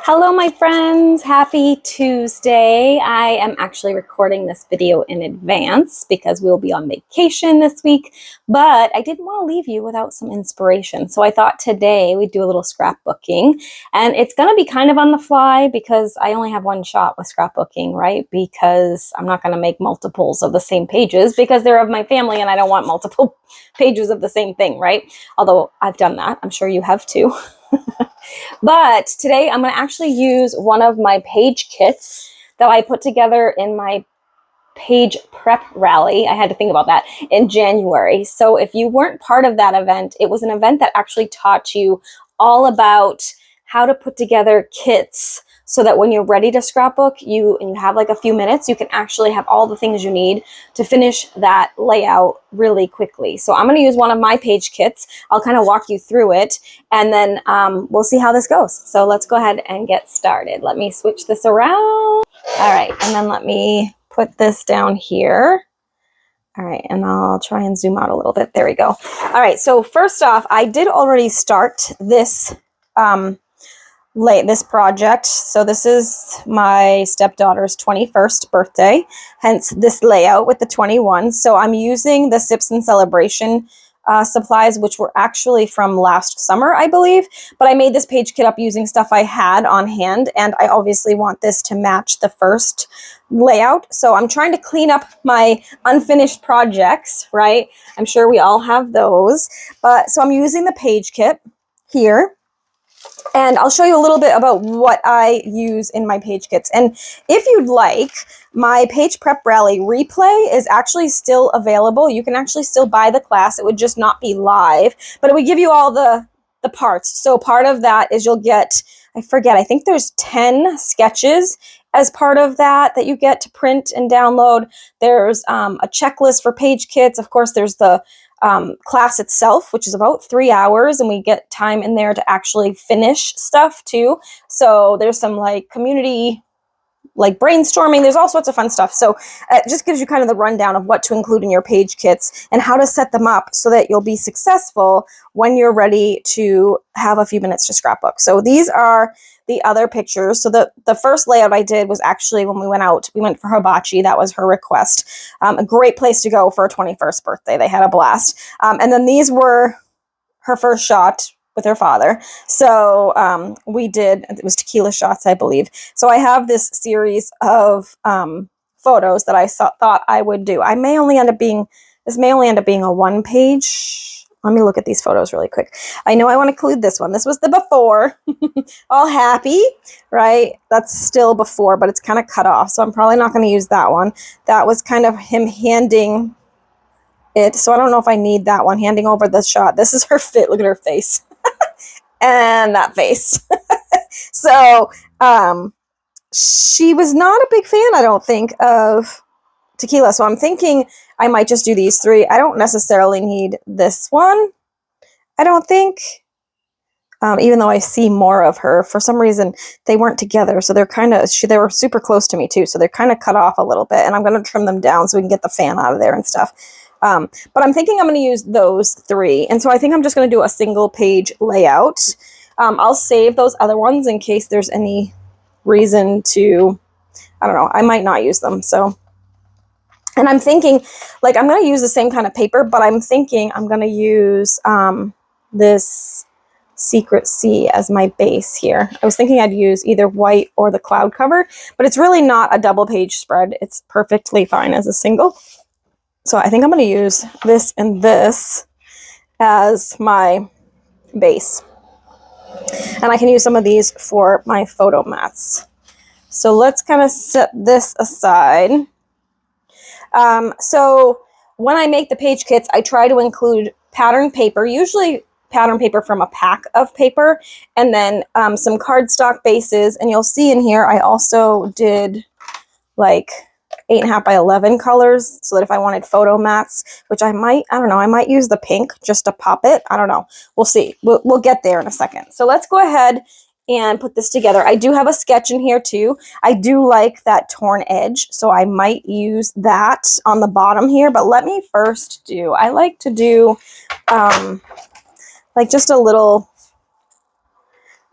Hello, my friends. Happy Tuesday. I am actually recording this video in advance because we'll be on vacation this week, but I didn't want to leave you without some inspiration. So I thought today we'd do a little scrapbooking, and it's going to be kind of on the fly because I only have one shot with scrapbooking, right? Because I'm not going to make multiples of the same pages because they're of my family and I don't want multiple pages of the same thing, right? Although I've done that. I'm sure you have too. But today I'm going to actually use one of my page kits that I put together in my page prep rally. I had to think about that in January. So if you weren't part of that event, it was an event that actually taught you all about how to put together kits so that when you're ready to scrapbook, and you have like a few minutes, you can actually have all the things you need to finish that layout really quickly. So I'm going to use one of my page kits. I'll kind of walk you through it, and then we'll see how this goes. So let's go ahead and get started. Let me switch this around. All right, and then let me put this down here. All right, and I'll try and zoom out a little bit. There we go. All right, so first off, I did already start this this project. So this is my stepdaughter's 21st birthday, hence this layout with the 21. So I'm using the Sips and Celebration supplies, which were actually from last summer, I believe, but I made this page kit up using stuff I had on hand, and I obviously want this to match the first layout. So I'm trying to clean up my unfinished projects, right? I'm sure we all have those, but so I'm using the page kit here. And I'll show you a little bit about what I use in my page kits. And if you'd like, my page prep rally replay is actually still available. You can actually still buy the class. It would just not be live, but it would give you all the parts. So part of that is you'll get, I forget, I think there's 10 sketches as part of that you get to print and download. There's a checklist for page kits. Of course, there's the class itself, which is about 3 hours, and we get time in there to actually finish stuff too. So there's some like community like brainstorming. There's all sorts of fun stuff. So it just gives you kind of the rundown of what to include in your page kits and how to set them up so that you'll be successful when you're ready to have a few minutes to scrapbook. So these are the other pictures. So the first layout I did was actually when we went for hibachi. That was her request. A great place to go for her 21st birthday. They had a blast. And then these were her first shot with her father. So it was tequila shots, I believe. So I have this series of photos that I thought I would do. This may only end up being a one page. Let me look at these photos really quick. I know I want to include this one. This was the before, all happy, right? That's still before, but it's kind of cut off. So I'm probably not going to use that one. That was kind of him handing it. So I don't know if I need that one, handing over the shot. This is her fit. Look at her face. And that face. So she was not a big fan, I don't think, of tequila. So I'm thinking I might just do these three. I don't necessarily need this one, I don't think. Even though I see more of her, for some reason they weren't together, so they were super close to me too, so they're kind of cut off a little bit, and I'm going to trim them down so we can get the fan out of there and stuff. But I'm thinking I'm going to use those three, and so I think I'm just going to do a single page layout. I'll save those other ones in case there's any reason to, I don't know, I might not use them. So, and I'm thinking, like, I'm going to use the same kind of paper, but I'm thinking I'm going to use this Secret Sea as my base here. I was thinking I'd use either white or the cloud cover, but it's really not a double page spread. It's perfectly fine as a single. So I think I'm going to use this and this as my base. And I can use some of these for my photo mats. So let's kind of set this aside. So when I make the page kits, I try to include pattern paper, usually pattern paper from a pack of paper, and then some cardstock bases. And you'll see in here, I also did like 8.5 by 11 colors, so that if I wanted photo mats, which I might use the pink just to pop it. I don't know. We'll see. We'll get there in a second. So let's go ahead and put this together. I do have a sketch in here too. I do like that torn edge, so I might use that on the bottom here, but let me first I like to do like just a little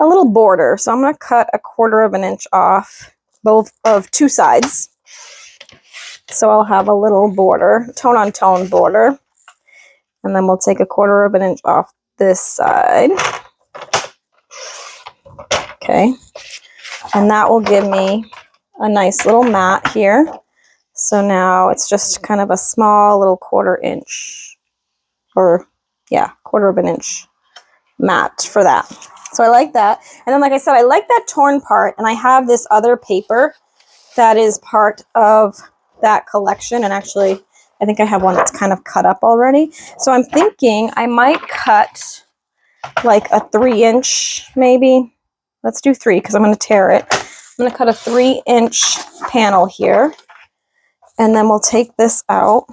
a little border. So I'm going to cut 1/4 of an inch off both of 2 sides. So I'll have a little border, tone on tone border. And then we'll take 1/4 of an inch off this side. Okay. And that will give me a nice little mat here. So now it's just kind of a small little 1/4 inch, or yeah, 1/4 of an inch mat for that. So I like that. And then, like I said, I like that torn part, and I have this other paper that is part of that collection. And actually, I think I have one that's kind of cut up already. So I'm thinking I might cut like a 3-inch maybe. Let's do 3 because I'm going to tear it. I'm going to cut a 3-inch panel here. And then we'll take this out.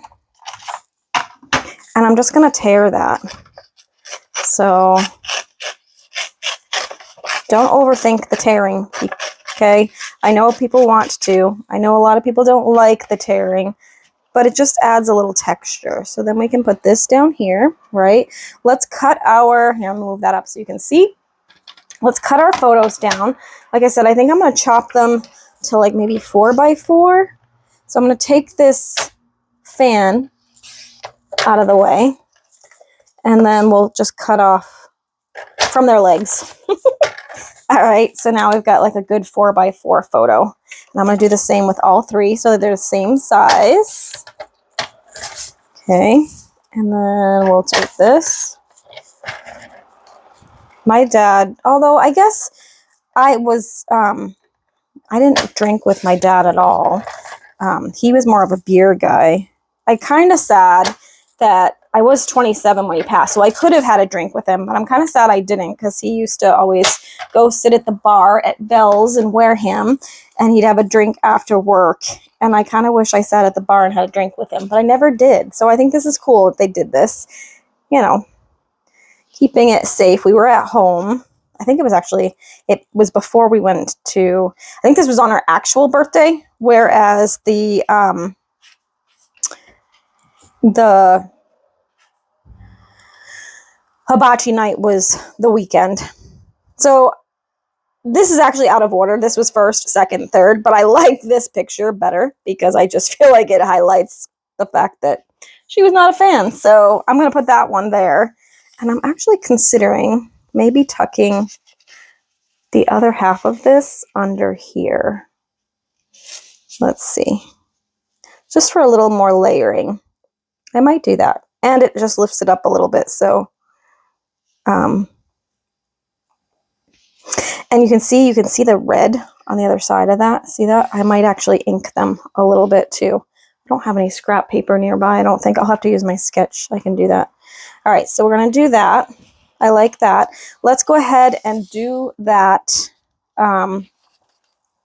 And I'm just going to tear that. So don't overthink the tearing, okay? I know people want to. I know a lot of people don't like the tearing, but it just adds a little texture. So then we can put this down here, right? Let's cut our, here, I'm gonna move that up so you can see. Let's cut our photos down. Like I said, I think I'm gonna chop them to like maybe 4x4. So I'm gonna take this fan out of the way, and then we'll just cut off from their legs. All right, so now we've got like a good 4x4 photo. And I'm gonna do the same with all 3 so that they're the same size. Okay, and then we'll take this. My dad, although I guess I didn't drink with my dad at all. He was more of a beer guy. I kind of sad that I was 27 when he passed, so I could have had a drink with him, but I'm kind of sad I didn't, because he used to always go sit at the bar at Bell's in Wareham, and he'd have a drink after work, and I kind of wish I sat at the bar and had a drink with him, but I never did. So I think this is cool that they did this, you know, keeping it safe. We were at home. I think it was before we went to, I think this was on our actual birthday, whereas the hibachi night was the weekend. So this is actually out of order. This was first, second, third, but I like this picture better because I just feel like it highlights the fact that she was not a fan. So I'm going to put that one there. And I'm actually considering maybe tucking the other half of this under here. Let's see. Just for a little more layering. I might do that. And it just lifts it up a little bit. So, and you can see the red on the other side of that. See that? I might actually ink them a little bit too. I don't have any scrap paper nearby. I don't think. I'll have to use my sketch. I can do that. All right, so we're going to do that. I like that. Let's go ahead and do that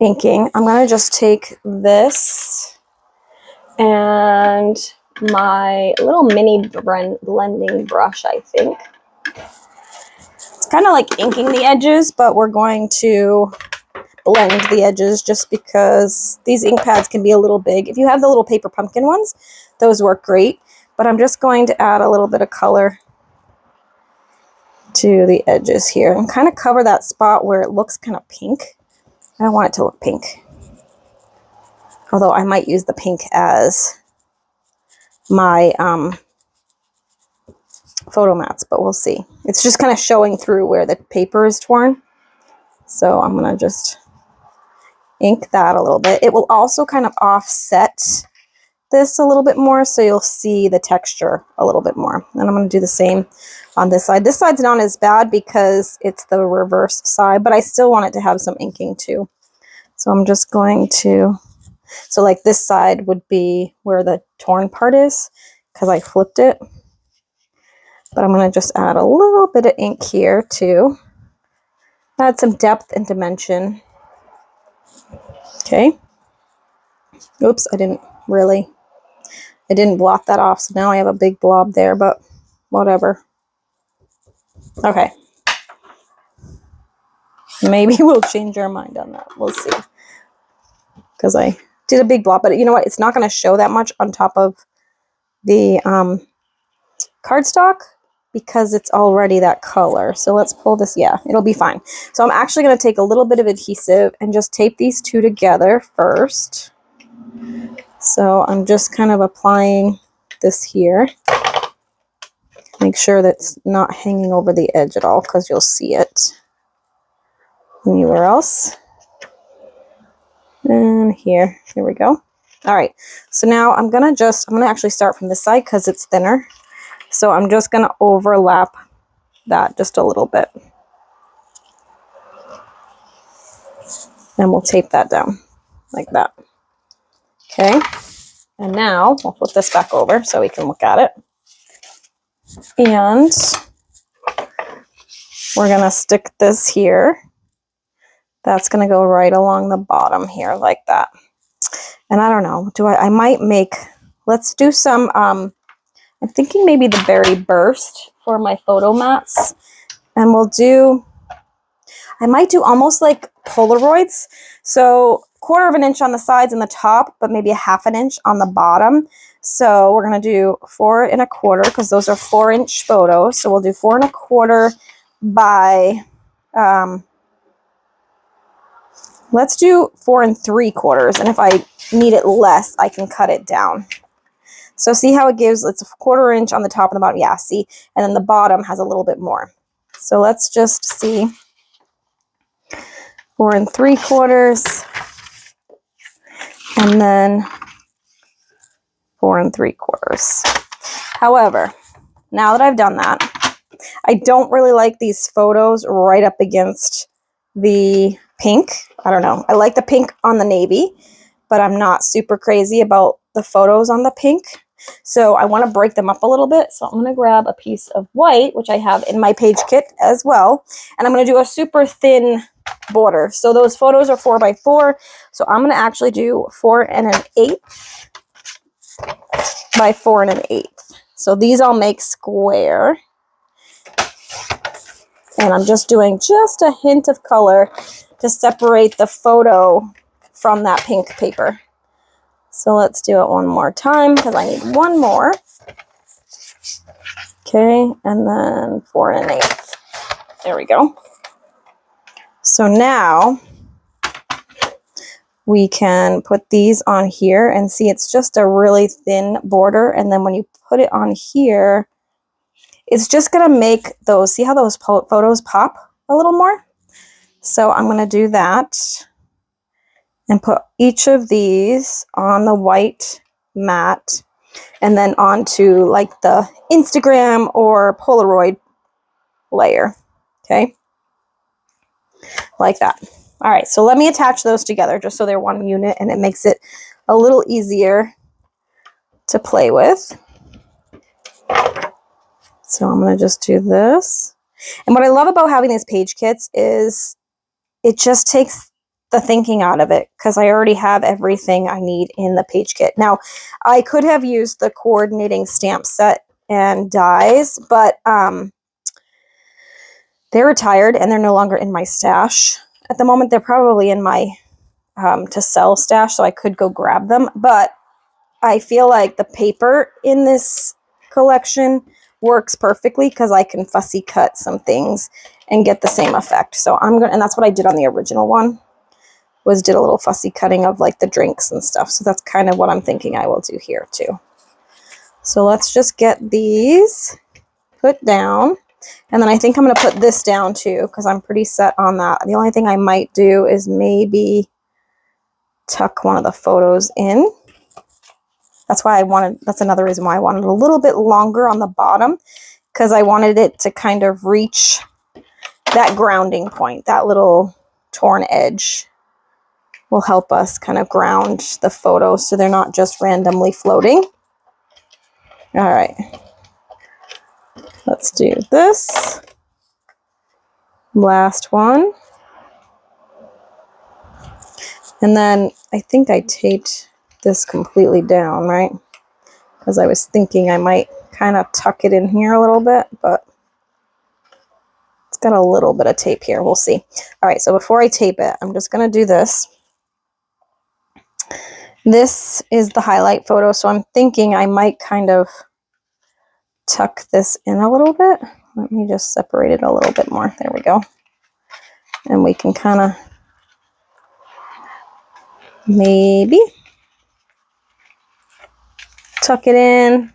inking. I'm going to just take this and my little mini blending brush, I think. It's kind of like inking the edges, but we're going to blend the edges just because these ink pads can be a little big. If you have the little paper pumpkin ones, those work great. But I'm just going to add a little bit of color to the edges here and kind of cover that spot where it looks kind of pink. I don't want it to look pink. Although I might use the pink as my photo mats, but we'll see. It's just kind of showing through where the paper is torn. So I'm going to just ink that a little bit. It will also kind of offset this a little bit more, so you'll see the texture a little bit more. And I'm going to do the same on this side. This side's not as bad because it's the reverse side, but I still want it to have some inking too. So I'm just going to, so like this side would be where the torn part is because I flipped it. But I'm going to just add a little bit of ink here too. Add some depth and dimension. Okay. Oops, I didn't blot that off, so now I have a big blob there, but whatever. Okay. Maybe we'll change our mind on that. We'll see. Because I did a big blob, but you know what? It's not going to show that much on top of the cardstock. because it's already that color. So let's pull this. Yeah, it'll be fine. So I'm actually going to take a little bit of adhesive and just tape these two together first. So I'm just kind of applying this here. Make sure that's not hanging over the edge at all because you'll see it anywhere else. And here we go. All right, so now I'm gonna actually start from this side because it's thinner. So I'm just gonna overlap that just a little bit. And we'll tape that down like that. Okay, and now we'll flip this back over so we can look at it. And we're gonna stick this here. That's gonna go right along the bottom here like that. And I don't know, I might make, let's do some, I'm thinking maybe the berry burst for my photo mats. And I might do almost like Polaroids. So 1/4 inch on the sides and the top, but maybe 1/2 inch on the bottom. So we're gonna do 4 1/4 because those are 4-inch photos. So we'll do 4 1/4 by, let's do 4 3/4. And if I need it less, I can cut it down. So see how it gives, it's a 1/4 inch on the top and the bottom. Yeah, see, and then the bottom has a little bit more. So let's just see. 4 3/4, and then 4 3/4. However, now that I've done that, I don't really like these photos right up against the pink. I don't know. I like the pink on the navy, but I'm not super crazy about the photos on the pink. So I want to break them up a little bit. So I'm going to grab a piece of white, which I have in my page kit as well. And I'm going to do a super thin border. So those photos are 4 by 4. So I'm going to actually do 4 1/8 by 4 1/8. So these all make square. And I'm just doing just a hint of color to separate the photo from that pink paper. So let's do it one more time because I need one more. Okay, and then 4 1/8. There we go. So now we can put these on here and see it's just a really thin border. And then when you put it on here, it's just gonna make those, see how those photos pop a little more? So I'm gonna do that and put each of these on the white mat and then onto like the Instagram or Polaroid layer, okay? Like that. All right, so let me attach those together just so they're one unit and it makes it a little easier to play with. So I'm gonna just do this. And what I love about having these page kits is it just takes the thinking out of it because I already have everything I need in the page kit. Now, I could have used the coordinating stamp set and dies, but they're retired and they're no longer in my stash. At the moment, they're probably in my to sell stash, so I could go grab them. But I feel like the paper in this collection works perfectly because I can fussy cut some things and get the same effect. So I'm gonna, and that's what I did on the original one, was did a little fussy cutting of like the drinks and stuff. So that's kind of what I'm thinking I will do here too. So let's just get these put down. And then I think I'm going to put this down too because I'm pretty set on that. The only thing I might do is maybe tuck one of the photos in. That's why that's another reason why I wanted a little bit longer on the bottom, because I wanted it to kind of reach that grounding point. That little torn edge will help us kind of ground the photos so they're not just randomly floating. All right, let's do this. Last one. And then I think I taped this completely down, right? Because I was thinking I might kind of tuck it in here a little bit, but it's got a little bit of tape here. We'll see. All right, so before I tape it, I'm just going to do this. This is the highlight photo, so I'm thinking I might kind of tuck this in a little bit. Let me just separate it a little bit more. There we go. And we can kind of maybe tuck it in.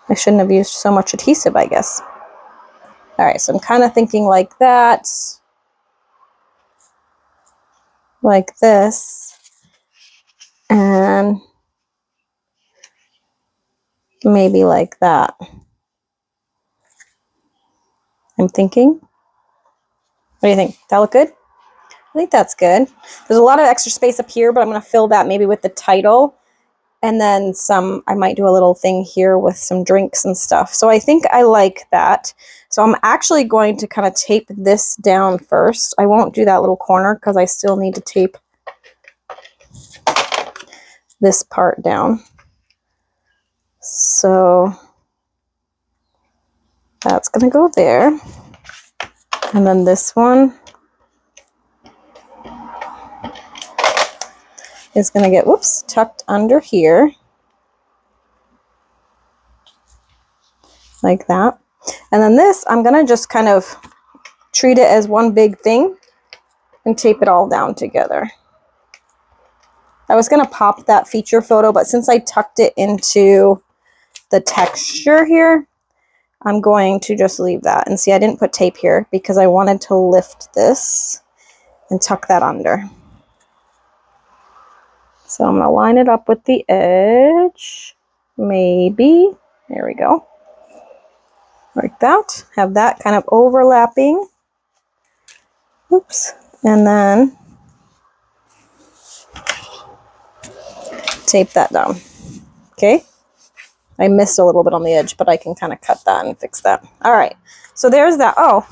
I shouldn't have used so much adhesive, I guess. All right, so I'm kind of thinking like that, like this, and maybe like that. I'm thinking. What do you think? That look good? I think that's good. There's a lot of extra space up here, but I'm going to fill that maybe with the title. And then some, I might do a little thing here with some drinks and stuff. So I think I like that. So I'm actually going to kind of tape this down first. I won't do that little corner because I still need to tape this part down. So that's going to go there. And then this one is going to get, whoops, tucked under here. Like that. And then this, I'm going to just kind of treat it as one big thing and tape it all down together. I was going to pop that feature photo, but since I tucked it into the texture here, I'm going to just leave that. And see, I didn't put tape here because I wanted to lift this and tuck that under. So I'm going to line it up with the edge. Maybe. There we go. Like that. Have that kind of overlapping. Oops. And then tape that down. Okay. I missed a little bit on the edge, but I can kind of cut that and fix that. All right, so there's that. Oh,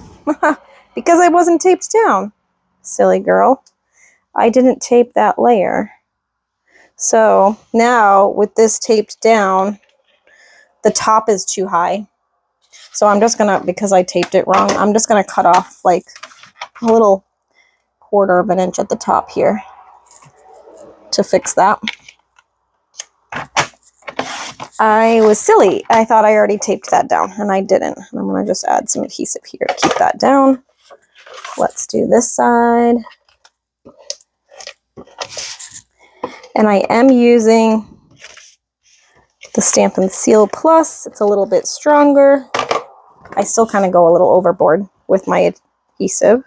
because I wasn't taped down. Silly girl. I didn't tape that layer. So now with this taped down, the top is too high. So I'm just gonna, because I taped it wrong, I'm just gonna cut off like a little 1/4 of an inch at the top here to fix that. I was silly. I thought I already taped that down, and I didn't. And I'm going to just add some adhesive here to keep that down. Let's do this side. And I am using the Stamp and Seal Plus. It's a little bit stronger. I still kind of go a little overboard with my adhesive,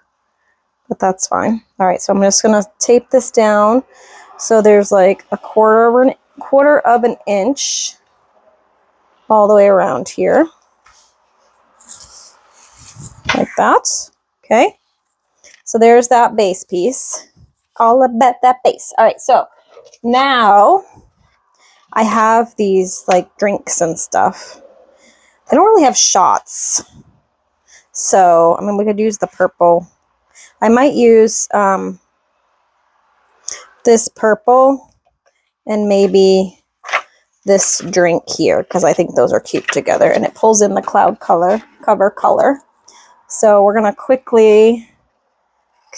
but that's fine. All right, so I'm just going to tape this down. So there's like a 1/4 of an inch all the way around here, like that. Okay, so there's that base piece, all about that base. All right, so now I have these like drinks and stuff. I don't really have shots, so I mean we could use the purple. I might use this purple and maybe this drink here, because I think those are cute together, and it pulls in the cloud color, cover color. So we're gonna quickly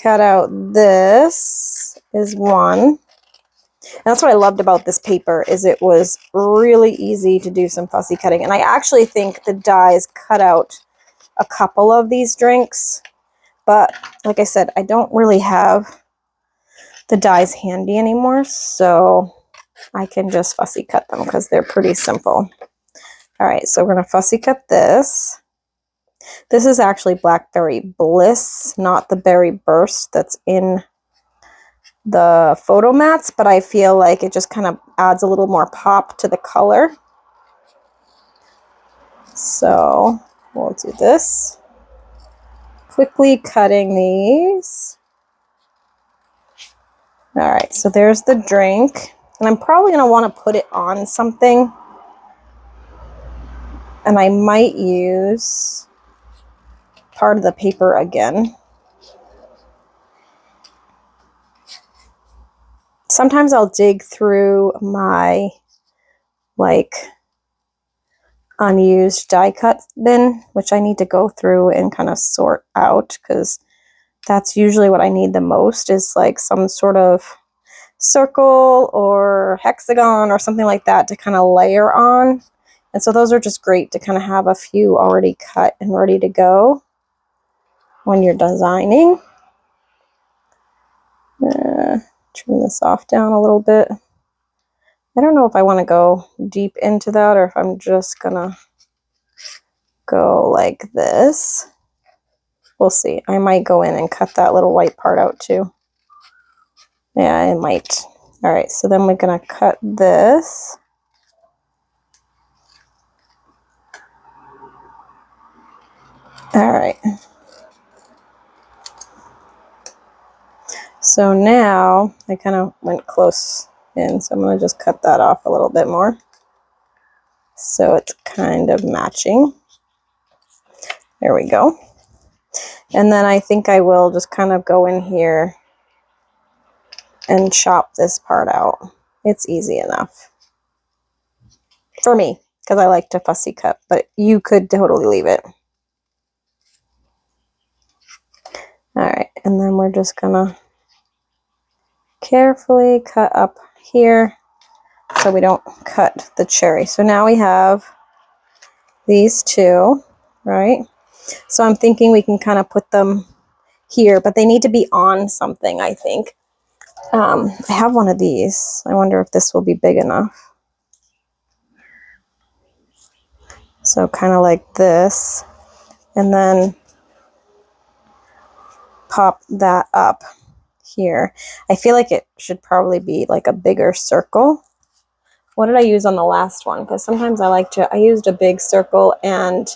cut out this is one. And that's what I loved about this paper, is it was really easy to do some fussy cutting. And I actually think the dies cut out a couple of these drinks, but like I said, I don't really have the dies handy anymore, so I can just fussy cut them because they're pretty simple. All right, so we're gonna fussy cut this. This is actually Blackberry Bliss, not the Berry Burst that's in the photo mats, but I feel like it just kind of adds a little more pop to the color. So we'll do this. Quickly cutting these. All right, so there's the drink. And I'm probably gonna wanna put it on something. And I might use part of the paper again. Sometimes I'll dig through my like unused die cut bin, which I need to go through and kind of sort out, because that's usually what I need the most, is like some sort of circle or hexagon or something like that to kind of layer on And so those are just great to kind of have a few already cut and ready to go when you're designing. Trim this off down a little bit. I don't know if I want to go deep into that or if I'm just gonna go like this. We'll see. I might go in and cut that little white part out too. Yeah, I might. All right, so then we're gonna cut this. All right. So now I kind of went close in, so I'm gonna just cut that off a little bit more. So it's kind of matching. There we go. And then I think I will just kind of go in here and chop this part out. It's easy enough for me because I like to fussy cut, but you could totally leave it. All right, and then we're just gonna carefully cut up here so we don't cut the cherry. So now we have these two, right? So I'm thinking we can kind of put them here, but they need to be on something, I think. I have one of these. I wonder if this will be big enough. So kind of like this, and then pop that up here. I feel like it should probably be like a bigger circle. What did I use on the last one? Because sometimes I used a big circle, and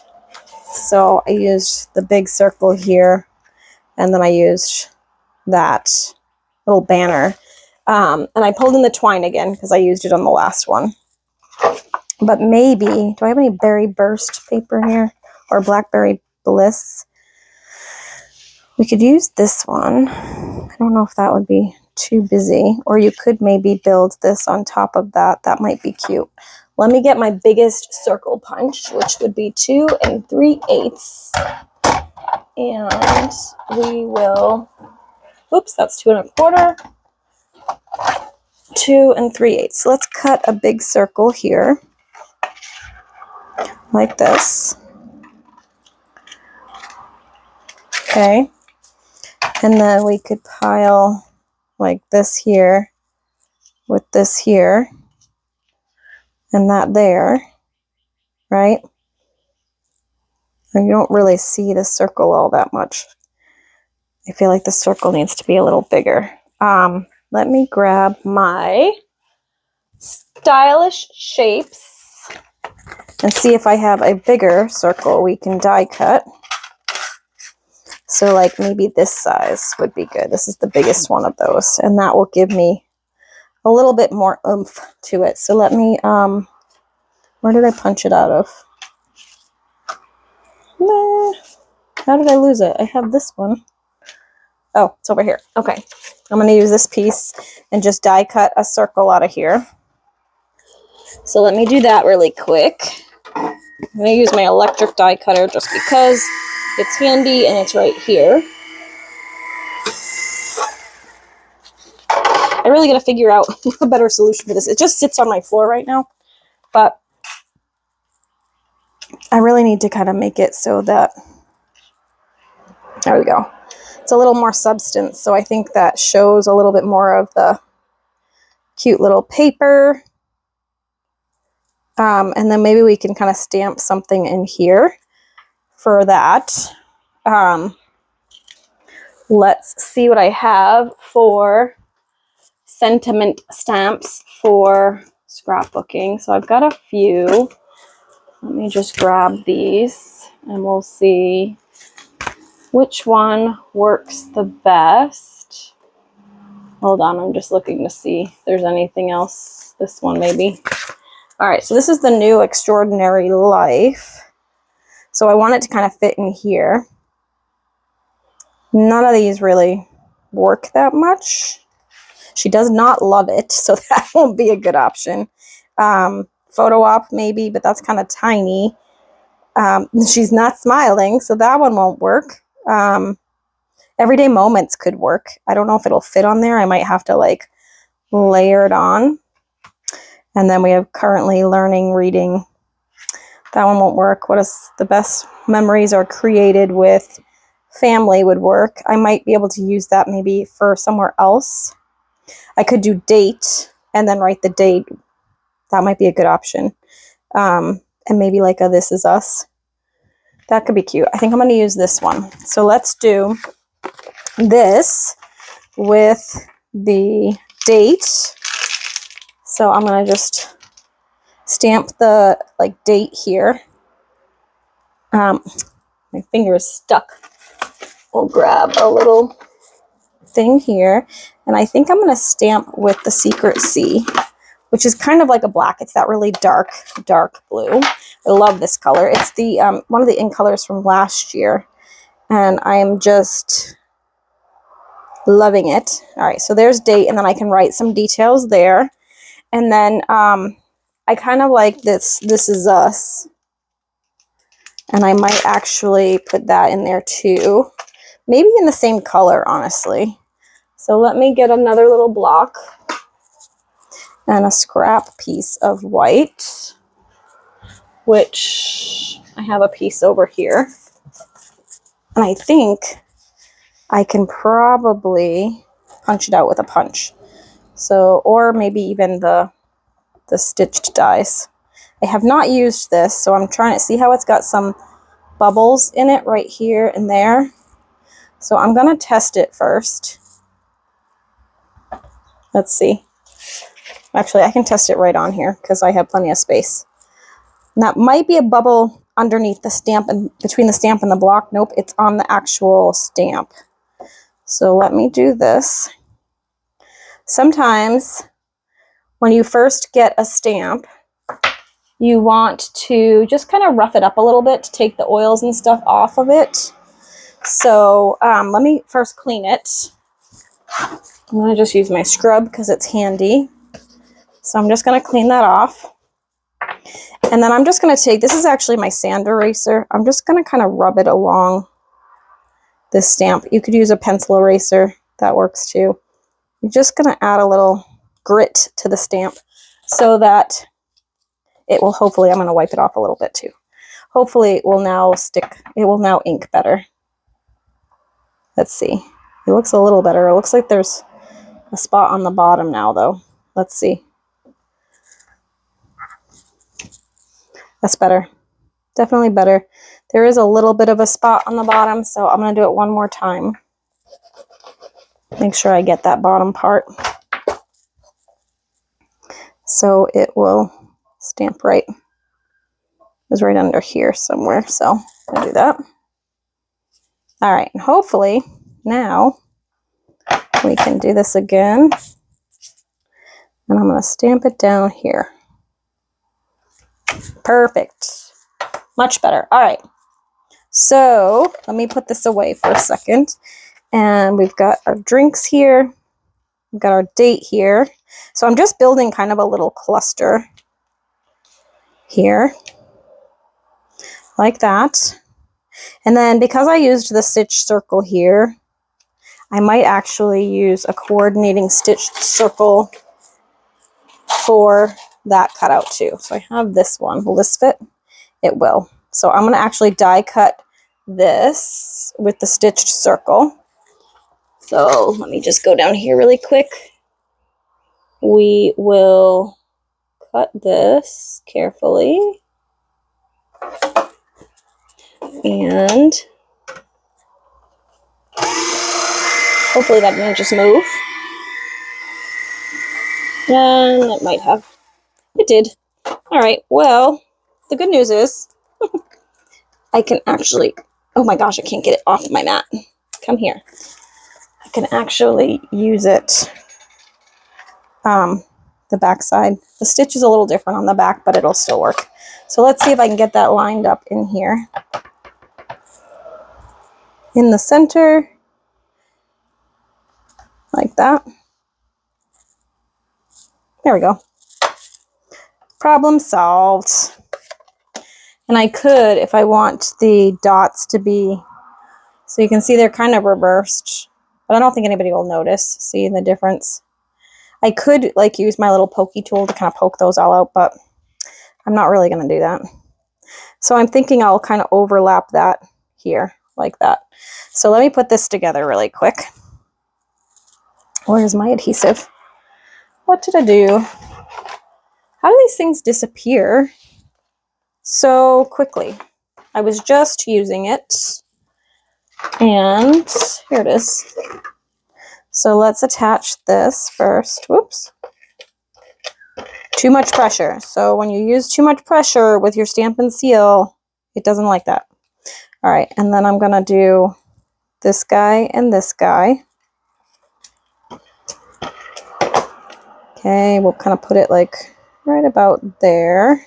so I used the big circle here, and then I used that little banner. And I pulled in the twine again because I used it on the last one. But maybe, do I have any berry burst paper here? Or blackberry bliss? We could use this one. I don't know if that would be too busy. Or you could maybe build this on top of that. That might be cute. Let me get my biggest circle punch, which would be 2 3/8. And we will, oops, that's 2 1/4. 2 3/8. So let's cut a big circle here, like this. Okay. And then we could pile like this here with this here and that there, right? And you don't really see the circle all that much. I feel like the circle needs to be a little bigger. Let me grab my stylish shapes and see if I have a bigger circle we can die cut. So like maybe this size would be good. This is the biggest one of those, and that will give me a little bit more oomph to it. So let me, where did I punch it out of? How did I lose it? I have this one. Oh, it's over here. Okay, I'm gonna use this piece and just die cut a circle out of here. So let me do that really quick. I'm gonna use my electric die cutter just because it's handy and it's right here. I really gotta figure out a better solution for this. It just sits on my floor right now, but I really need to kind of make it so that, there we go. It's a little more substance, so I think that shows a little bit more of the cute little paper. And then maybe we can kind of stamp something in here for that. Let's see what I have for sentiment stamps for scrapbooking. So I've got a few. Let me just grab these and we'll see which one works the best. Hold on, I'm just looking to see if there's anything else. This one maybe. All right, so this is the new Extraordinary Life. So I want it to kind of fit in here. None of these really work that much. She does not love it, so that won't be a good option. Photo op maybe, but that's kind of tiny. She's not smiling, so that one won't work. Everyday Moments could work. I don't know if it'll fit on there. I might have to like layer it on. And then we have Currently Learning, Reading. That one won't work. What is the best memories are created with family would work. I might be able to use that maybe for somewhere else. I could do date and then write the date. That might be a good option. And maybe like a This Is Us. That could be cute. I think I'm going to use this one. So let's do this with the date. So I'm going to just stamp the like date here. My finger is stuck. We'll grab a little thing here, and I think I'm going to stamp with the Secret C, which is kind of like a black. It's that really dark blue. I love this color. It's the one of the in colors from last year, and I am just loving it. All right, so there's date, and then I can write some details there, and then I kind of like this This Is Us, and I might actually put that in there too. Maybe in the same color, honestly. So let me get another little block and a scrap piece of white, which I have a piece over here. And I think I can probably punch it out with a punch. So, or maybe even the stitched dies. I have not used this, so I'm trying to see how it's got some bubbles in it right here and there. So I'm going to test it first. Let's see. Actually, I can test it right on here because I have plenty of space. And that might be a bubble underneath the stamp and between the stamp and the block. Nope, it's on the actual stamp. So let me do this. Sometimes when you first get a stamp, you want to just kind of rough it up a little bit to take the oils and stuff off of it. So let me first clean it. I'm going to just use my scrub because it's handy. So I'm just going to clean that off. And then I'm just going to take, this is actually my sand eraser. I'm just going to kind of rub it along this stamp. You could use a pencil eraser. That works too. You're just going to add a little grit to the stamp so that it will hopefully, I'm going to wipe it off a little bit too. Hopefully it will now stick, it will now ink better. Let's see. It looks a little better. It looks like there's a spot on the bottom now though. Let's see. That's better. Definitely better. There is a little bit of a spot on the bottom, so I'm going to do it one more time. Make sure I get that bottom part. So it will stamp right. It's right under here somewhere, so I'll do that. All right, and hopefully now we can do this again. And I'm going to stamp it down here. Perfect. Much better. All right. So let me put this away for a second. And we've got our drinks here. We've got our date here. So I'm just building kind of a little cluster here. Like that. And then because I used the stitch circle here, I might actually use a coordinating stitched circle for that cutout too. So I have this one. Will this fit? It will. So I'm going to actually die cut this with the stitched circle. So let me just go down here really quick. We will cut this carefully. And hopefully that didn't just move. And it might have. It did. All right, well, the good news is I can actually, oh my gosh, I can't get it off my mat. Come here. I can actually use it, the back side. The stitch is a little different on the back, but it'll still work. So let's see if I can get that lined up in here. In the center, like that. There we go. Problem solved. And I could, if I want the dots to be, so you can see they're kind of reversed, but I don't think anybody will notice. See the difference? I could like use my little pokey tool to kind of poke those all out, but I'm not really going to do that. So I'm thinking I'll kind of overlap that here like that. So let me put this together really quick. Where's my adhesive? What did I do? How do these things disappear so quickly? I was just using it, and here it is. So let's attach this first. Whoops. Too much pressure. So when you use too much pressure with your stamp and seal, it doesn't like that. All right, and then I'm gonna do this guy and this guy. Okay, we'll kind of put it like right about there.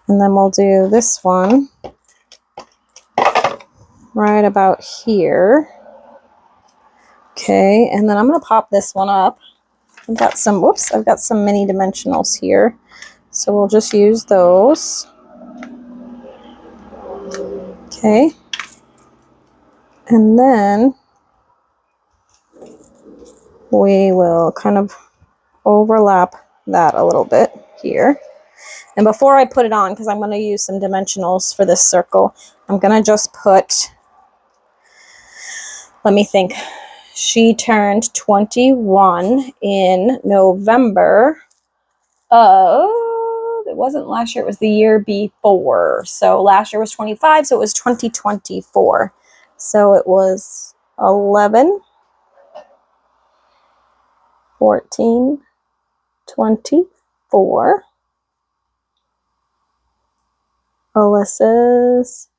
And then we'll do this one right about here. Okay, and then I'm gonna pop this one up. I've got some, whoops, I've got some mini dimensionals here. So we'll just use those. Okay. And then we will kind of overlap that a little bit here. And before I put it on, because I'm going to use some dimensionals for this circle, I'm going to just put, let me think, she turned 21 in November of, it wasn't last year, it was the year before. So last year was 25, so it was 2024. So it was 11, 14, 24. Alyssa's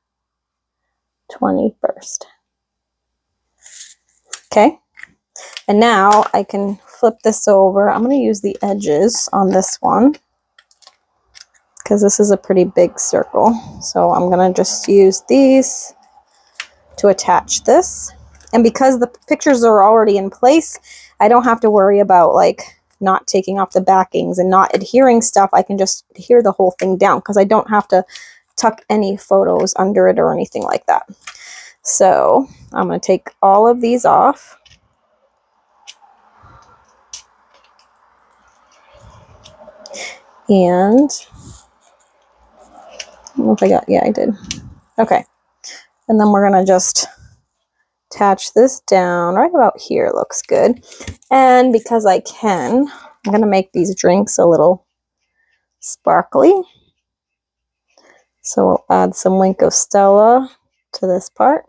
21st. Okay. And now I can flip this over. I'm going to use the edges on this one because this is a pretty big circle. So I'm going to just use these to attach this. And because the pictures are already in place, I don't have to worry about like not taking off the backings and not adhering stuff. I can just adhere the whole thing down because I don't have to tuck any photos under it or anything like that. So I'm going to take all of these off. And I don't know if I got, yeah, I did. Okay. And then we're going to just attach this down right about here. Looks good. And because I can, I'm going to make these drinks a little sparkly. So we'll add some Link of Stella to this part.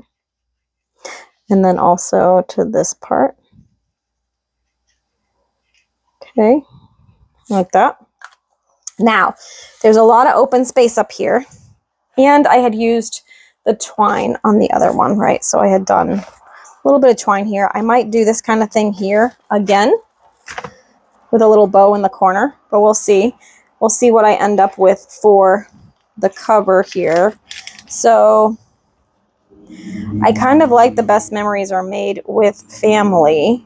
And then also to this part. Okay. Like that. Now, there's a lot of open space up here. And I had used the twine on the other one, right? So I had done a little bit of twine here. I might do this kind of thing here again with a little bow in the corner, but we'll see. We'll see what I end up with for the cover here. So I kind of like the best memories are made with family.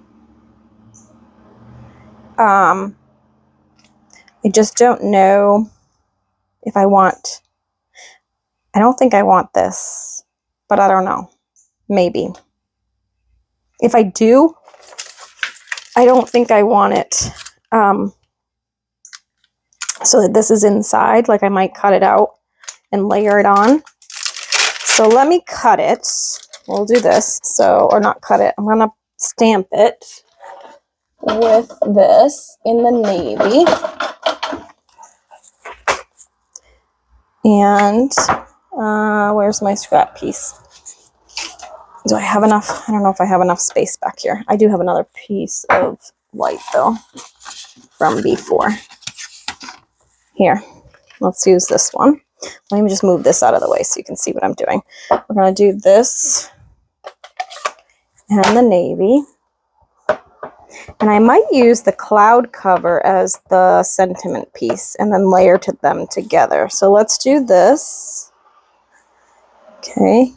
I just don't know if I want, I don't think I want this, but I don't know. Maybe. If I do, I don't think I want it so that this is inside. Like I might cut it out and layer it on. So let me cut it. We'll do this. So, or not cut it. I'm going to stamp it with this in the navy. And where's my scrap piece? Do I have enough? I don't know if I have enough space back here. I do have another piece of white though from before. Here, let's use this one. Let me just move this out of the way so you can see what I'm doing. We're going to do this and the navy. And I might use the cloud cover as the sentiment piece and then layer them together. So let's do this. Okay.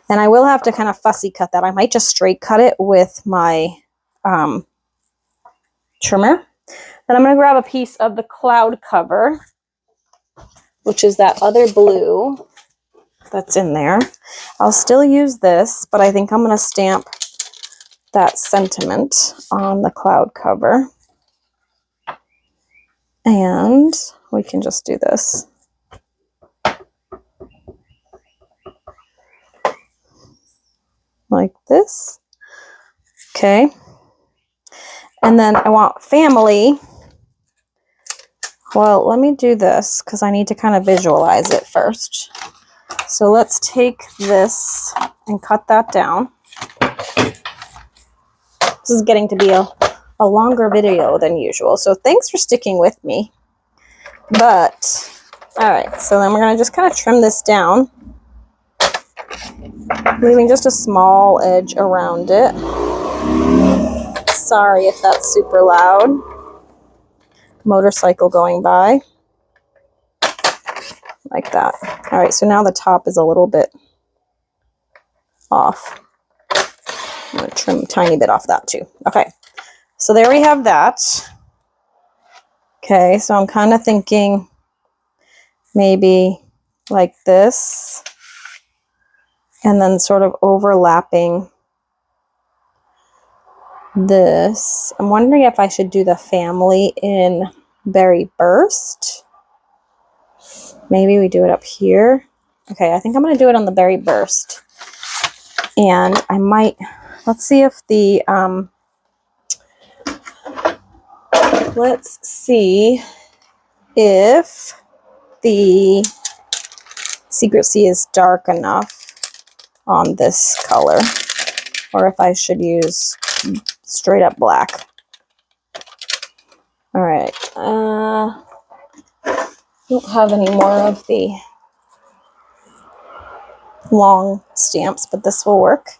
And I will have to kind of fussy cut that. I might just straight cut it with my trimmer. Then I'm going to grab a piece of the cloud cover, which is that other blue that's in there. I'll still use this, but I think I'm going to stamp that sentiment on the cloud cover. And we can just do this. Like this. Okay. And then I want family. Well, let me do this because I need to kind of visualize it first. So let's take this and cut that down. This is getting to be a longer video than usual, so thanks for sticking with me. But, all right, so then we're gonna just kind of trim this down, leaving just a small edge around it. Sorry if that's super loud. Motorcycle going by. Like that. All right, so now the top is a little bit off. I'm gonna trim a tiny bit off that too. Okay, so there we have that. Okay, so I'm kind of thinking maybe like this, and then sort of overlapping this. I'm wondering if I should do the family in Berry Burst. Maybe we do it up here. Okay, I think I'm gonna do it on the Berry Burst. And I might, let's see if the, let's see if the Secrecy is dark enough on this color, or if I should use straight up black. All right, don't have any more of the long stamps, but this will work.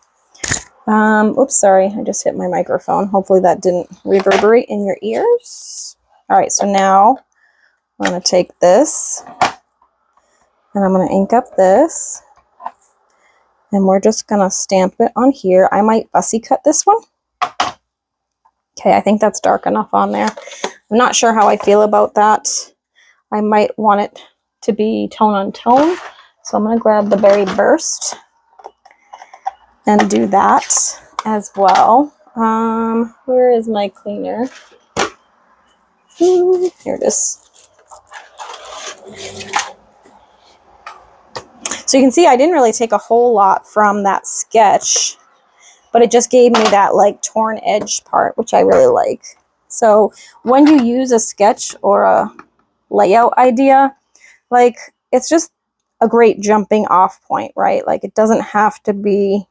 Oops, sorry, I just hit my microphone. Hopefully that didn't reverberate in your ears. All right, so now I'm gonna take this and I'm gonna ink up this, and we're just gonna stamp it on here. I might fussy cut this one. Okay, I think that's dark enough on there. I'm not sure how I feel about that. I might want it to be tone on tone. So I'm gonna grab the Berry Burst and do that as well. Where is my cleaner? Here it is. So you can see I didn't really take a whole lot from that sketch, but it just gave me that like torn edge part, which I really like. So when you use a sketch or a layout idea, like it's just a great jumping off point, right? Like it doesn't have to be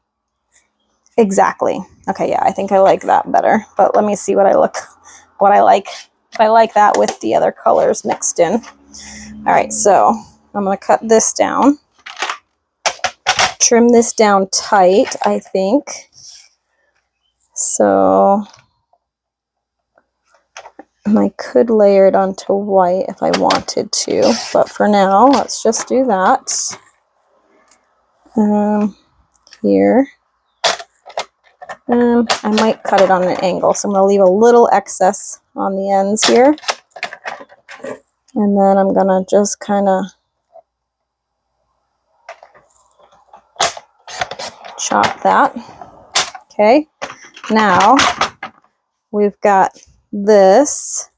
exactly. Okay, yeah, I think I like that better, but let me see what I like. If I like that with the other colors mixed in. All right, so I'm gonna cut this down, trim this down tight, I think. So I could layer it onto white if I wanted to, but for now, let's just do that. Here. I might cut it on an angle, so I'm going to leave a little excess on the ends here. And then I'm going to just kind of chop that. Okay, now we've got this,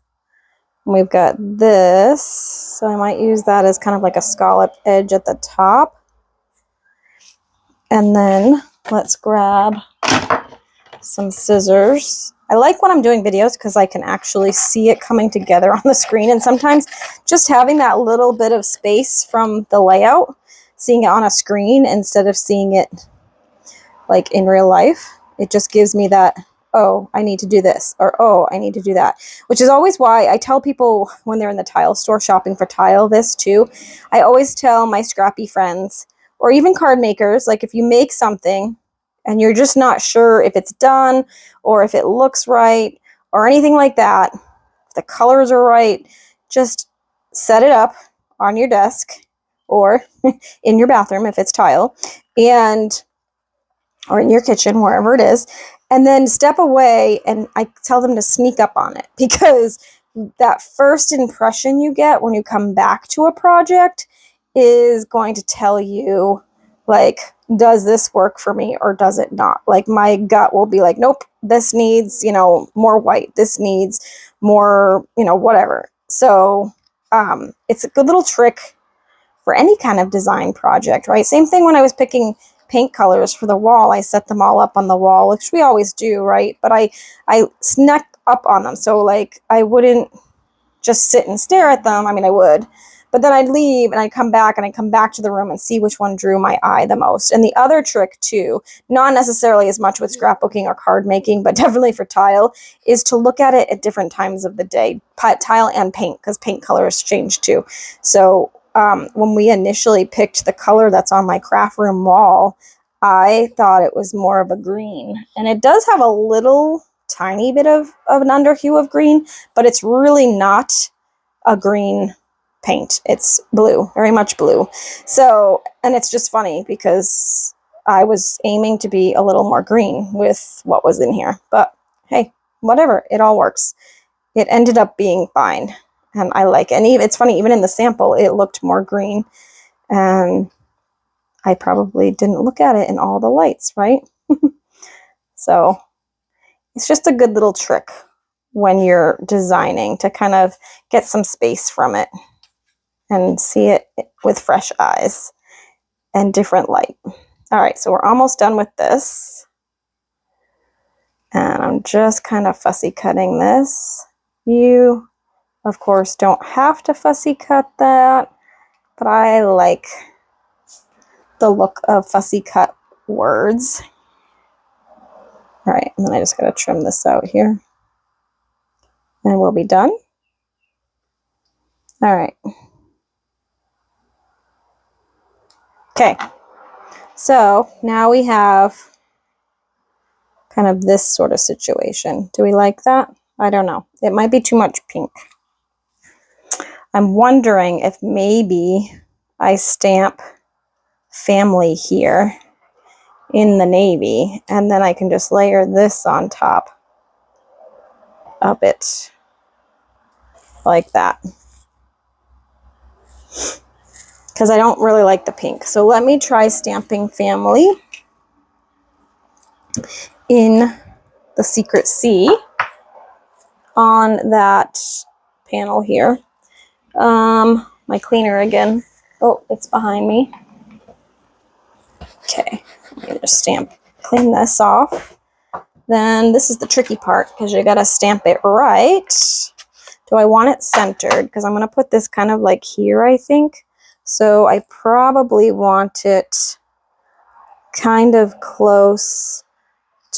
and we've got this, so I might use that as kind of like a scallop edge at the top. And then let's grab some scissors. I like when I'm doing videos because I can actually see it coming together on the screen, and sometimes just having that little bit of space from the layout, seeing it on a screen instead of seeing it like in real life, it just gives me that, oh, I need to do this, or oh, I need to do that, which is always why I tell people when they're in the tile store shopping for tile, this too. I always tell my scrappy friends, or even card makers, like if you make something and you're just not sure if it's done or if it looks right or anything like that, if the colors are right, just set it up on your desk or in your bathroom if it's tile, and or in your kitchen, wherever it is, and then step away, and I tell them to sneak up on it, because that first impression you get when you come back to a project is going to tell you, like, does this work for me or does it not? Like, my gut will be like, nope, this needs, more white. This needs more, whatever. So it's a good little trick for any kind of design project, right? Same thing when I was picking paint colors for the wall. I set them all up on the wall, which we always do, right? But I snuck up on them. So like I wouldn't just sit and stare at them. I mean, I would, but then I'd leave and I'd come back to the room and see which one drew my eye the most. And the other trick too, not necessarily as much with scrapbooking or card making, but definitely for tile, is to look at it at different times of the day, tile and paint, because paint colors change too. So when we initially picked the color that's on my craft room wall, I thought it was more of a green, and it does have a little tiny bit of an underhue of green, but it's really not a green paint. It's blue, very much blue. So, and it's just funny because I was aiming to be a little more green with what was in here, but hey, whatever, it all works. It ended up being fine, and I like it. And even, it's funny, even in the sample, it looked more green, and I probably didn't look at it in all the lights, right? So it's just a good little trick when you're designing to kind of get some space from it and see it with fresh eyes and different light. All right, so we're almost done with this. And I'm just kind of fussy cutting this. You, of course, don't have to fussy cut that, but I like the look of fussy cut words. All right, and then I just gotta trim this out here. And we'll be done. All right. Okay, so now we have kind of this sort of situation. Do we like that? I don't know. It might be too much pink. I'm wondering if maybe I stamp family here in the navy, and then I can just layer this on top of it like that. Because I don't really like the pink. So let me try stamping family in the Secret C on that panel here. My cleaner again. Oh, it's behind me. Okay, I'm gonna just clean this off. Then this is the tricky part, because you gotta stamp it right. Do I want it centered? Because I'm gonna put this kind of like here, I think. So I probably want it kind of close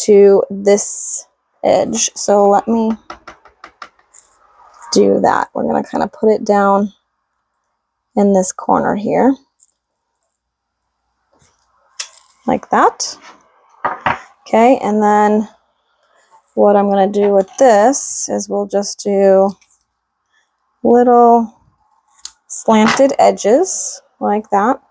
to this edge. So let me do that. We're gonna kind of put it down in this corner here. Like that. Okay, and then what I'm going to do with this is we'll just do little slanted edges like that.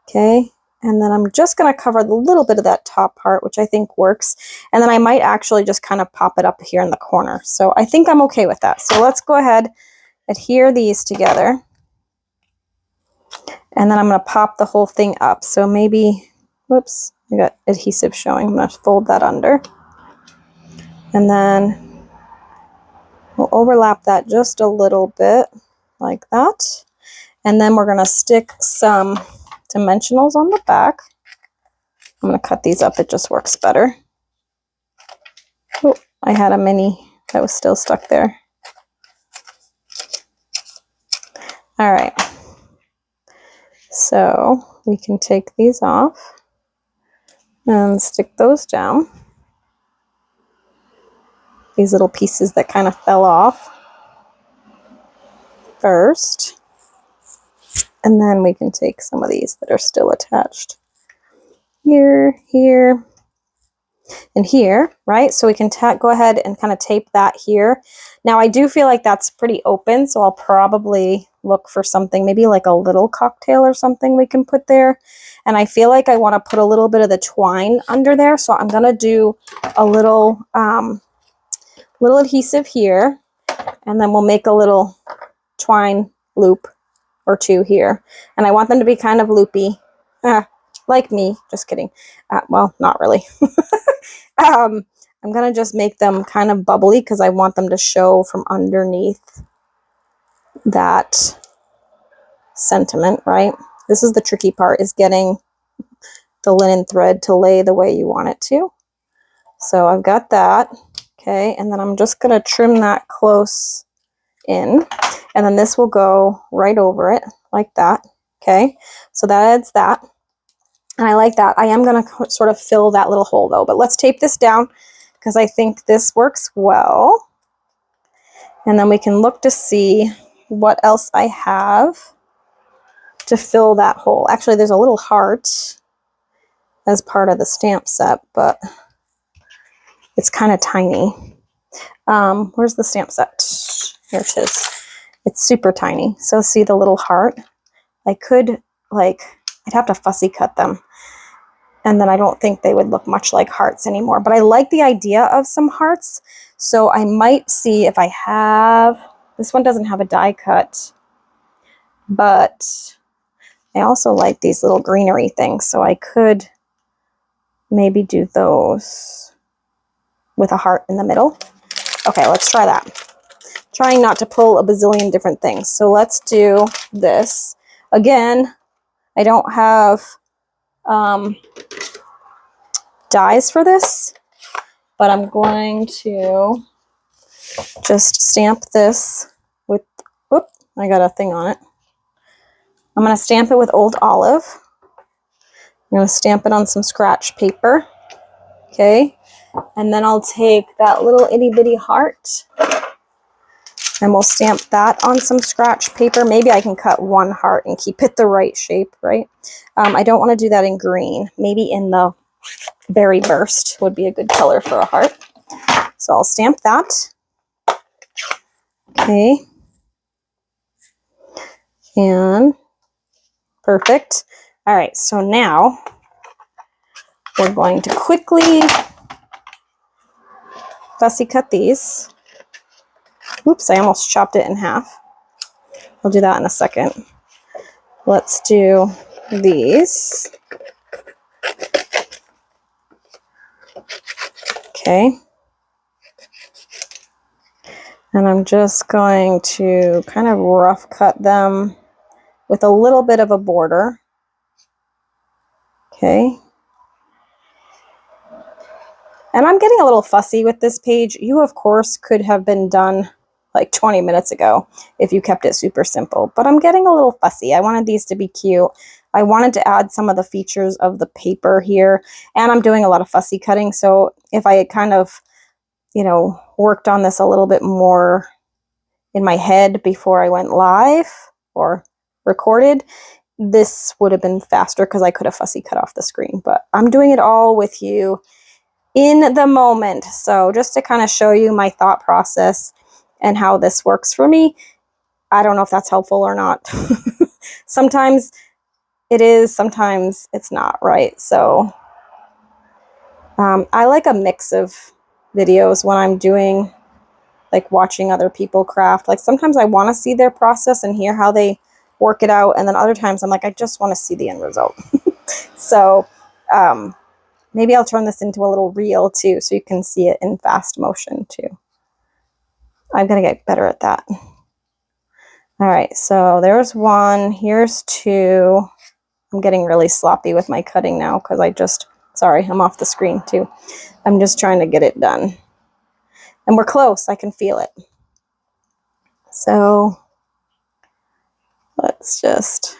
Okay, and then I'm just going to cover the little bit of that top part, which I think works. And then I might actually just kind of pop it up here in the corner. So I think I'm okay with that. So let's go ahead, adhere these together. And then I'm going to pop the whole thing up. So maybe, whoops, I got adhesive showing. I'm going to fold that under. And then we'll overlap that just a little bit like that. And then we're going to stick some dimensionals on the back. I'm going to cut these up. It just works better. Oh, I had a mini that was still stuck there. All right. So we can take these off and stick those down. These little pieces that kind of fell off first. And then we can take some of these that are still attached. Here, here, and here, right? So we can go ahead and kind of tape that here. Now I do feel like that's pretty open, so I'll probably look for something, maybe like a little cocktail or something we can put there. And I feel like I want to put a little bit of the twine under there, so I'm gonna do a little little adhesive here, and then we'll make a little twine loop or two here. And I want them to be kind of loopy, like me, just kidding. Well, not really. I'm gonna just make them kind of bubbly because I want them to show from underneath that sentiment, right? This is the tricky part, is getting the linen thread to lay the way you want it to. So I've got that, okay, and then I'm just gonna trim that close in, and then this will go right over it like that, okay? So that adds that, and I like that. I am gonna sort of fill that little hole though, but let's tape this down because I think this works well. And then we can look to see what else I have to fill that hole. Actually, there's a little heart as part of the stamp set, but it's kind of tiny. Where's the stamp set? Here it is. It's super tiny. So see the little heart? I could, like, I'd have to fussy cut them. And then I don't think they would look much like hearts anymore. But I like the idea of some hearts. So I might see if I have, this one doesn't have a die cut, but I also like these little greenery things. So I could maybe do those with a heart in the middle. Okay, let's try that. Trying not to pull a bazillion different things. So let's do this. Again, I don't have dies for this, but I'm going to just stamp this with, whoop, I got a thing on it. I'm going to stamp it with Old Olive. I'm going to stamp it on some scratch paper. Okay, and then I'll take that little itty bitty heart and we'll stamp that on some scratch paper. Maybe I can cut one heart and keep it the right shape, right? I don't want to do that in green. Maybe in the berry burst would be a good color for a heart. So I'll stamp that. Okay. And perfect. All right, so now we're going to quickly fussy cut these. Oops, I almost chopped it in half. I'll do that in a second. Let's do these. Okay. And I'm just going to kind of rough cut them with a little bit of a border. Okay. And I'm getting a little fussy with this page. You, of course, could have been done like 20 minutes ago if you kept it super simple. But I'm getting a little fussy. I wanted these to be cute. I wanted to add some of the features of the paper here. And I'm doing a lot of fussy cutting. So if I had kind of, you know, worked on this a little bit more in my head before I went live or recorded, this would have been faster because I could have fussy cut off the screen. But I'm doing it all with you in the moment. So just to kind of show you my thought process and how this works for me. I don't know if that's helpful or not. Sometimes it is, sometimes it's not, right? So I like a mix of videos when I'm doing, like, watching other people craft. Like, sometimes I want to see their process and hear how they work it out, and then other times I'm like, I just want to see the end result. So maybe I'll turn this into a little reel too, so you can see it in fast motion too. I'm gonna get better at that. All right, so there's one, here's two. I'm getting really sloppy with my cutting now because sorry, I'm off the screen too. I'm just trying to get it done. And we're close, I can feel it. So let's just,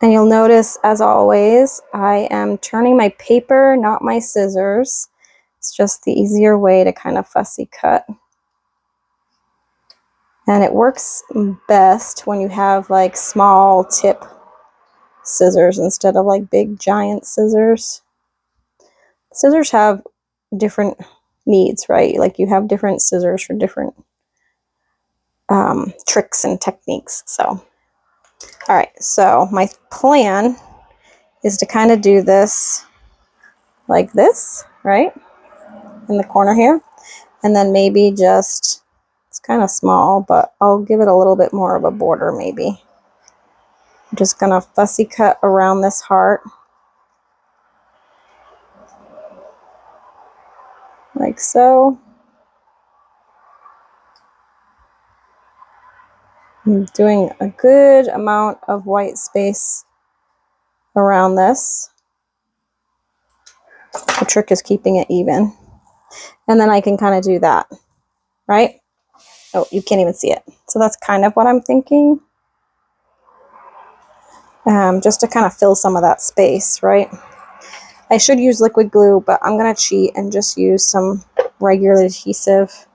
and you'll notice, as always, I am turning my paper, not my scissors. It's just the easier way to kind of fussy cut. And it works best when you have like small tip scissors instead of like big giant scissors. Scissors have different needs, right? Like you have different scissors for different tricks and techniques. So, all right, so my plan is to kind of do this like this, right? In the corner here. And then maybe just, it's kind of small, but I'll give it a little bit more of a border maybe. I'm just gonna fussy cut around this heart. Like so. I'm doing a good amount of white space around this. The trick is keeping it even. And then I can kind of do that, right? Oh, you can't even see it. So that's kind of what I'm thinking. Just to kind of fill some of that space, right? I should use liquid glue, but I'm going to cheat and just use some regular adhesive.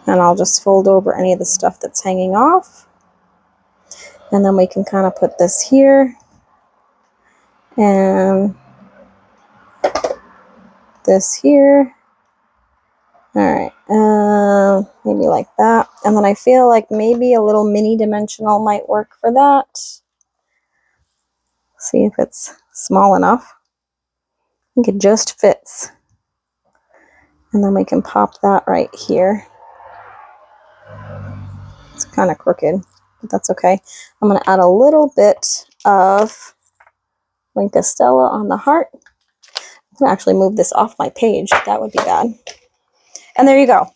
And I'll just fold over any of the stuff that's hanging off. And then we can kind of put this here. And this here. All right, maybe like that. And then I feel like maybe a little mini dimensional might work for that. See if it's small enough. I think it just fits. And then we can pop that right here. It's kind of crooked, but that's okay. I'm going to add a little bit of Wink Stella on the heart. I'm going to actually move this off my page. That would be bad. And there you go.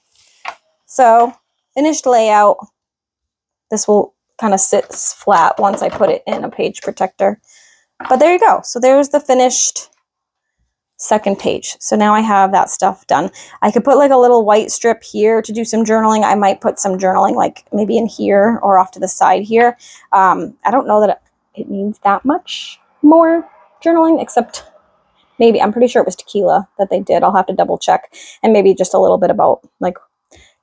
So, finished layout. This will kind of sit flat once I put it in a page protector. But there you go. So there's the finished second page. So now I have that stuff done. I could put like a little white strip here to do some journaling. I might put some journaling like maybe in here or off to the side here. I don't know that it needs that much more journaling, except maybe, I'm pretty sure it was tequila that they did. I'll have to double check. And maybe just a little bit about like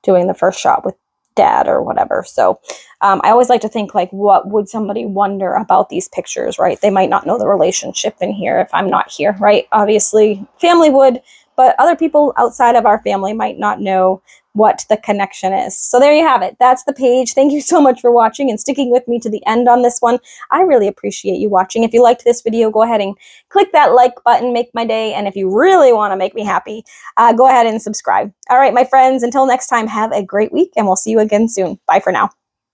doing the first shot with dad or whatever. So I always like to think like, what would somebody wonder about these pictures, right? They might not know the relationship in here if I'm not here, right? Obviously family would, but other people outside of our family might not know what the connection is. So there you have it. That's the page. Thank you so much for watching and sticking with me to the end on this one. I really appreciate you watching. If you liked this video, go ahead and click that like button, make my day. And if you really want to make me happy, go ahead and subscribe. All right, my friends, until next time, have a great week and we'll see you again soon. Bye for now.